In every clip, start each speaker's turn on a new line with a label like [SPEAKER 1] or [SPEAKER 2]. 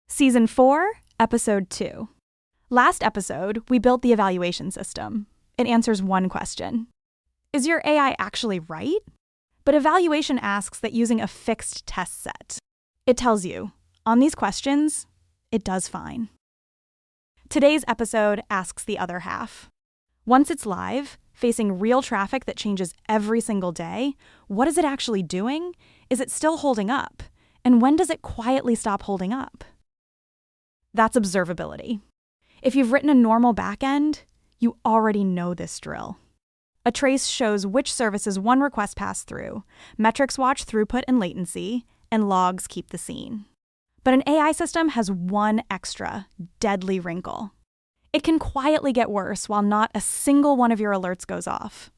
[SPEAKER 1] Season 4, Episode 2. Last episode, we built the evaluation system. It answers one question. Is your AI actually right? But evaluation asks that using a fixed test set. It tells you, on these questions, it does fine. Today's episode asks the other half. Once it's live, facing real traffic that changes every single day, what is it actually doing? Is it still holding up? And when does it quietly stop holding up? That's observability. If you've written a normal backend, you already know this drill. A trace shows which services one request passed through, metrics watch throughput and latency, and logs keep the scene. But an AI system has one extra, deadly wrinkle. It can quietly get worse while not a single one of your alerts goes off.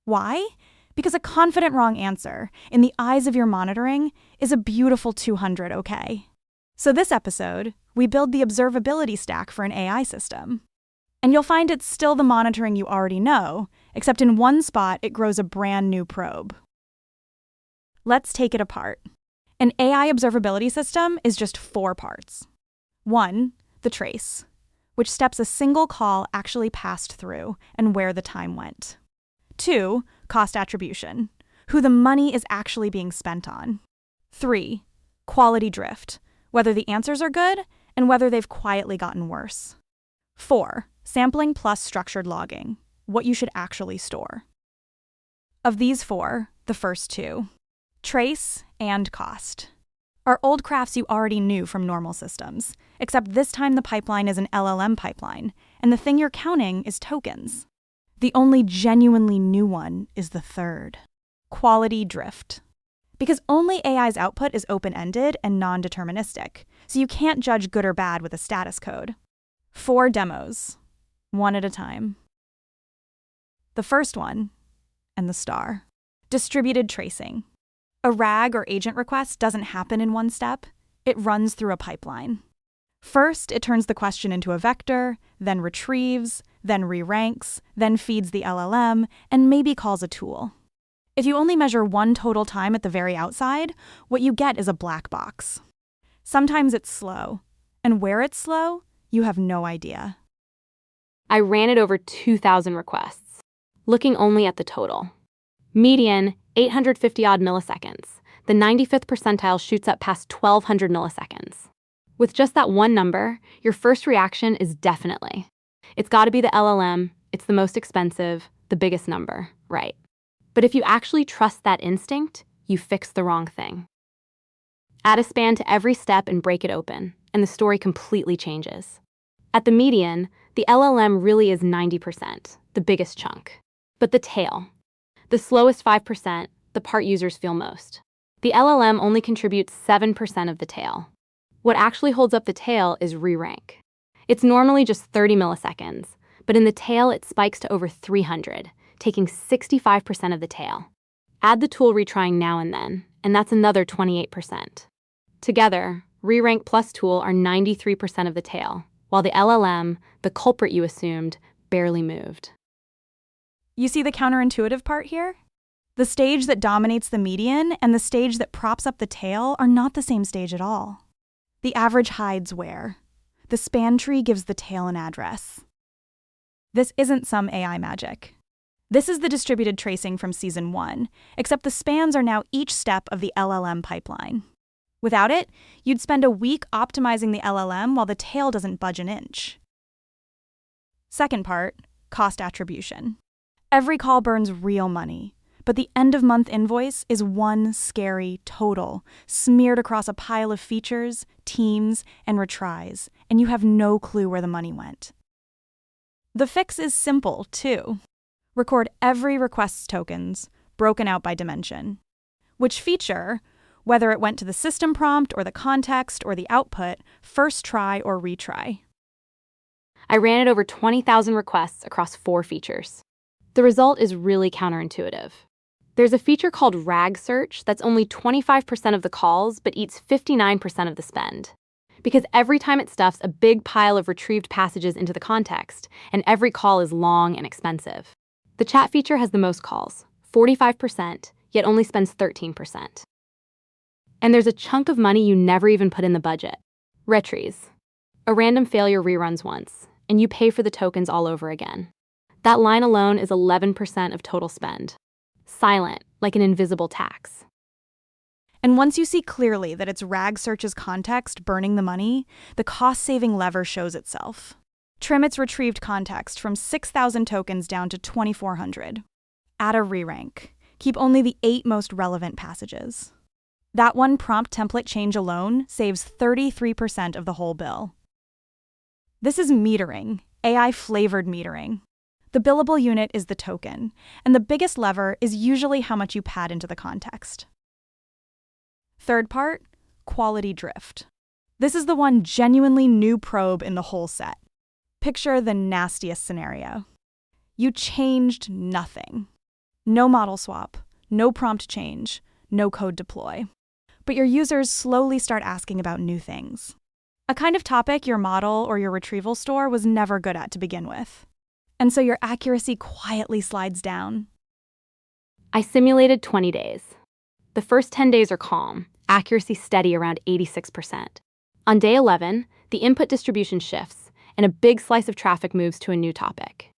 [SPEAKER 1] Why? Because a confident wrong answer, in the eyes of your monitoring, is a beautiful 200 okay. So this episode, we build the observability stack for an AI system. And you'll find it's still the monitoring you already know, except in one spot it grows a brand new probe. Let's take it apart. An AI observability system is just 4 parts. 1, the trace, which steps a single call actually passed through and where the time went. 2, cost attribution, who the money is actually being spent on. 3, quality drift, whether the answers are good and whether they've quietly gotten worse. 4, sampling plus structured logging, what you should actually store. Of these 4, the first 2, trace and cost, are old crafts you already knew from normal systems, except this time the pipeline is an LLM pipeline, and the thing you're counting is tokens. The only genuinely new one is the third, quality drift. Because only AI's output is open-ended and non-deterministic, so you can't judge good or bad with a status code. 4 demos, one at a time. The first one, and the star, distributed tracing. A RAG or agent request doesn't happen in one step, it runs through a pipeline. First, it turns the question into a vector, then retrieves, then reranks, then feeds the LLM, and maybe calls a tool. If you only measure one total time at the very outside, what you get is a black box. Sometimes it's slow, and where it's slow, you have no idea.
[SPEAKER 2] I ran it over 2,000 requests, looking only at the total. Median, 850-odd milliseconds. The 95th percentile shoots up past 1,200 milliseconds. With just that one number, your first reaction is definitely. It's got to be the LLM, it's the most expensive, the biggest number, right? But if you actually trust that instinct, you fix the wrong thing. Add a span to every step and break it open, and the story completely changes. At the median, the LLM really is 90%, the biggest chunk. But the tail, the slowest 5%, the part users feel most. The LLM only contributes 7% of the tail. What actually holds up the tail is rerank. It's normally just 30 milliseconds, but in the tail it spikes to over 300, taking 65% of the tail. Add the tool retrying now and then, and that's another 28%. Together, rerank plus tool are 93% of the tail, while the LLM, the culprit you assumed, barely moved.
[SPEAKER 1] You see the counterintuitive part here? The stage that dominates the median and the stage that props up the tail are not the same stage at all. The average hides where. The span tree gives the tail an address. This isn't some AI magic. This is the distributed tracing from Season 1, except the spans are now each step of the LLM pipeline. Without it, you'd spend a week optimizing the LLM while the tail doesn't budge an inch. Second part, cost attribution. Every call burns real money, but the end-of-month invoice is one scary total, smeared across a pile of features, teams, and retries, and you have no clue where the money went. The fix is simple, too. Record every request's tokens, broken out by dimension. Which feature, whether it went to the system prompt or the context or the output, first try or retry.
[SPEAKER 2] I ran it over 20,000 requests across 4 features. The result is really counterintuitive. There's a feature called RAG search that's only 25% of the calls but eats 59% of the spend. Because every time it stuffs a big pile of retrieved passages into the context, and every call is long and expensive. The chat feature has the most calls, 45%, yet only spends 13%. And there's a chunk of money you never even put in the budget. Retries. A random failure reruns once, and you pay for the tokens all over again. That line alone is 11% of total spend. Silent, like an invisible tax.
[SPEAKER 1] And once you see clearly that it's RAG search's context burning the money, the cost-saving lever shows itself. Trim its retrieved context from 6,000 tokens down to 2,400. Add a rerank. Keep only the 8 most relevant passages. That one prompt template change alone saves 33% of the whole bill. This is metering, AI-flavored metering. The billable unit is the token, and the biggest lever is usually how much you pad into the context. Third part, quality drift. This is the one genuinely new probe in the whole set. Picture the nastiest scenario. You changed nothing. No model swap, no prompt change, no code deploy. But your users slowly start asking about new things. A kind of topic your model or your retrieval store was never good at to begin with. And so your accuracy quietly slides down.
[SPEAKER 2] I simulated 20 days. The first 10 days are calm, accuracy steady around 86%. On day 11, the input distribution shifts, and a big slice of traffic moves to a new topic.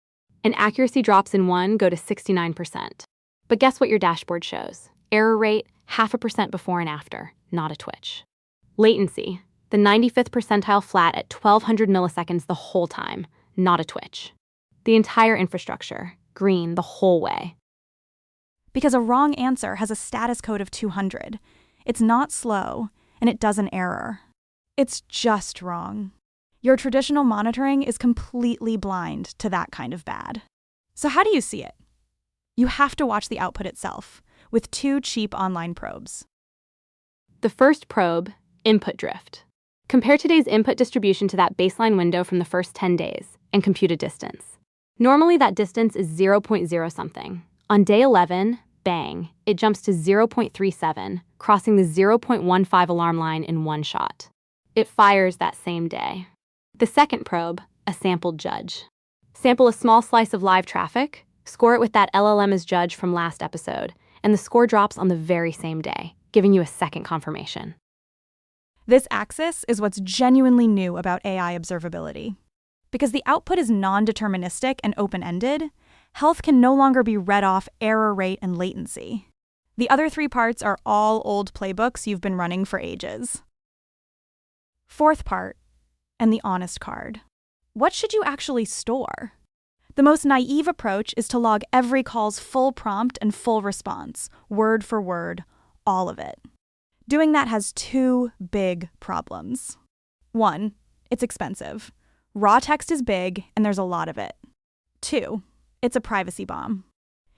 [SPEAKER 2] And accuracy drops in one go to 69%. But guess what your dashboard shows? Error rate, 0.5% before and after, not a twitch. Latency, the 95th percentile flat at 1,200 milliseconds the whole time, not a twitch. The entire infrastructure, green the whole way.
[SPEAKER 1] Because a wrong answer has a status code of 200. It's not slow, and it doesn't error. It's just wrong. Your traditional monitoring is completely blind to that kind of bad. So how do you see it? You have to watch the output itself, with 2 cheap online probes.
[SPEAKER 2] The first probe, input drift. Compare today's input distribution to that baseline window from the first 10 days and compute a distance. Normally that distance is 0.0 something. On day 11, bang, it jumps to 0.37, crossing the 0.15 alarm line in one shot. It fires that same day. The second probe, a sampled judge. Sample a small slice of live traffic, score it with that LLM as judge from last episode, and the score drops on the very same day, giving you a second confirmation.
[SPEAKER 1] This axis is what's genuinely new about AI observability. Because the output is non-deterministic and open-ended, health can no longer be read off error rate and latency. The other 3 parts are all old playbooks you've been running for ages. Fourth part, and the honest card. What should you actually store? The most naive approach is to log every call's full prompt and full response, word for word, all of it. Doing that has 2 big problems. 1, it's expensive. Raw text is big, and there's a lot of it. 2, it's a privacy bomb.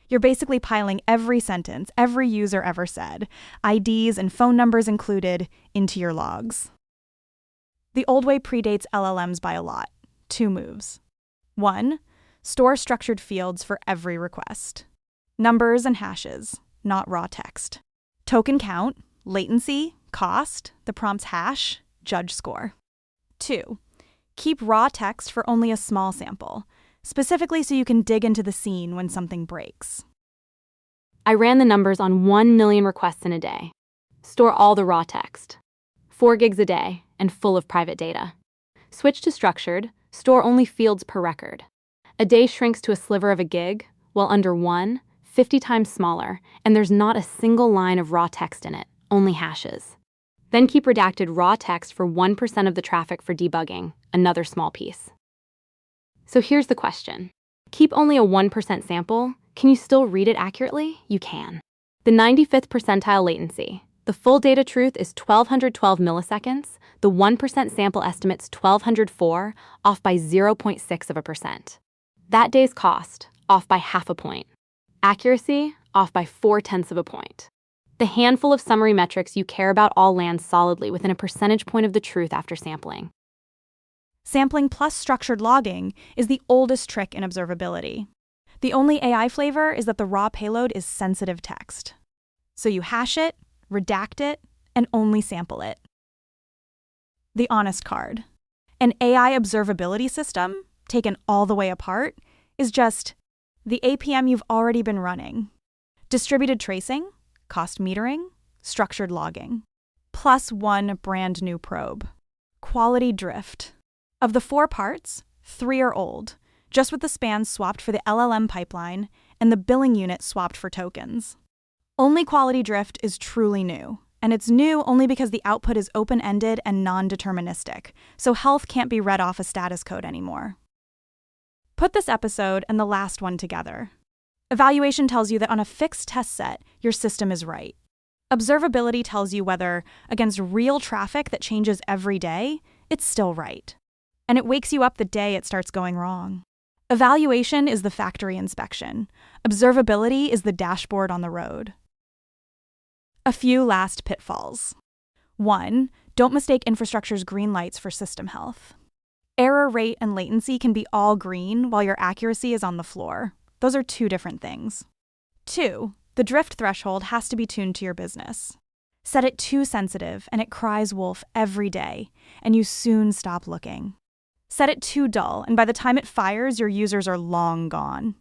[SPEAKER 1] You're basically piling every sentence every user ever said, IDs and phone numbers included, into your logs. The old way predates LLMs by a lot. 2 moves. 1, store structured fields for every request. Numbers and hashes, not raw text. Token count, latency, cost, the prompt's hash, judge score. 2, keep raw text for only a small sample, specifically so you can dig into the scene when something breaks.
[SPEAKER 2] I ran the numbers on 1 million requests in a day. Store all the raw text. 4 gigs a day and full of private data. Switch to structured, store only fields per record. A day shrinks to a sliver of a gig, while under 1, 50 times smaller, and there's not a single line of raw text in it, only hashes. Then keep redacted raw text for 1% of the traffic for debugging, another small piece. So here's the question. Keep only a 1% sample. Can you still read it accurately? You can. The 95th percentile latency. The full data truth is 1,212 milliseconds. The 1% sample estimate's 1,204, off by 0.6%. That day's cost, off by 0.5 point. Accuracy, off by 0.4 point. The handful of summary metrics you care about all land solidly within a percentage point of the truth after sampling.
[SPEAKER 1] Sampling plus structured logging is the oldest trick in observability. The only AI flavor is that the raw payload is sensitive text. So you hash it, redact it, and only sample it. The honest card. An AI observability system, taken all the way apart, is just the APM you've already been running. Distributed tracing, cost metering, structured logging, plus 1 brand new probe. Quality drift. Of the 4 parts, 3 are old, just with the spans swapped for the LLM pipeline and the billing unit swapped for tokens. Only quality drift is truly new, and it's new only because the output is open-ended and non-deterministic, so health can't be read off a status code anymore. Put this episode and the last one together. Evaluation tells you that on a fixed test set, your system is right. Observability tells you whether, against real traffic that changes every day, it's still right. And it wakes you up the day it starts going wrong. Evaluation is the factory inspection. Observability is the dashboard on the road. A few last pitfalls. 1. Don't mistake infrastructure's green lights for system health. Error rate and latency can be all green while your accuracy is on the floor. Those are 2 different things. 2. The drift threshold has to be tuned to your business. Set it too sensitive and it cries wolf every day, and you soon stop looking. Set it too dull, and by the time it fires, your users are long gone.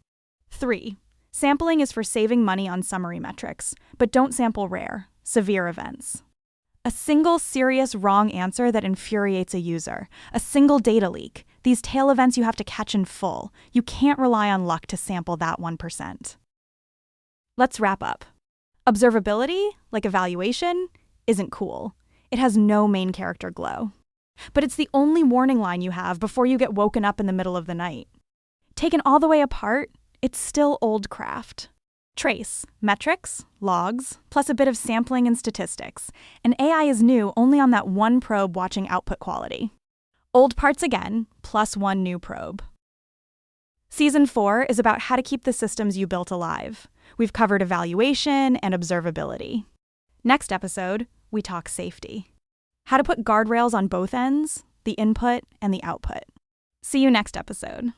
[SPEAKER 1] 3. Sampling is for saving money on summary metrics, but don't sample rare, severe events. A single serious wrong answer that infuriates a user, a single data leak, these tail events you have to catch in full. You can't rely on luck to sample that 1%. Let's wrap up. Observability, like evaluation, isn't cool. It has no main character glow. But it's the only warning line you have before you get woken up in the middle of the night. Taken all the way apart, it's still old craft. Trace, metrics, logs, plus a bit of sampling and statistics, and AI is new only on that one probe watching output quality. Old parts again, plus 1 new probe. Season 4 is about how to keep the systems you built alive. We've covered evaluation and observability. Next episode, we talk safety. How to put guardrails on both ends, the input and the output. See you next episode.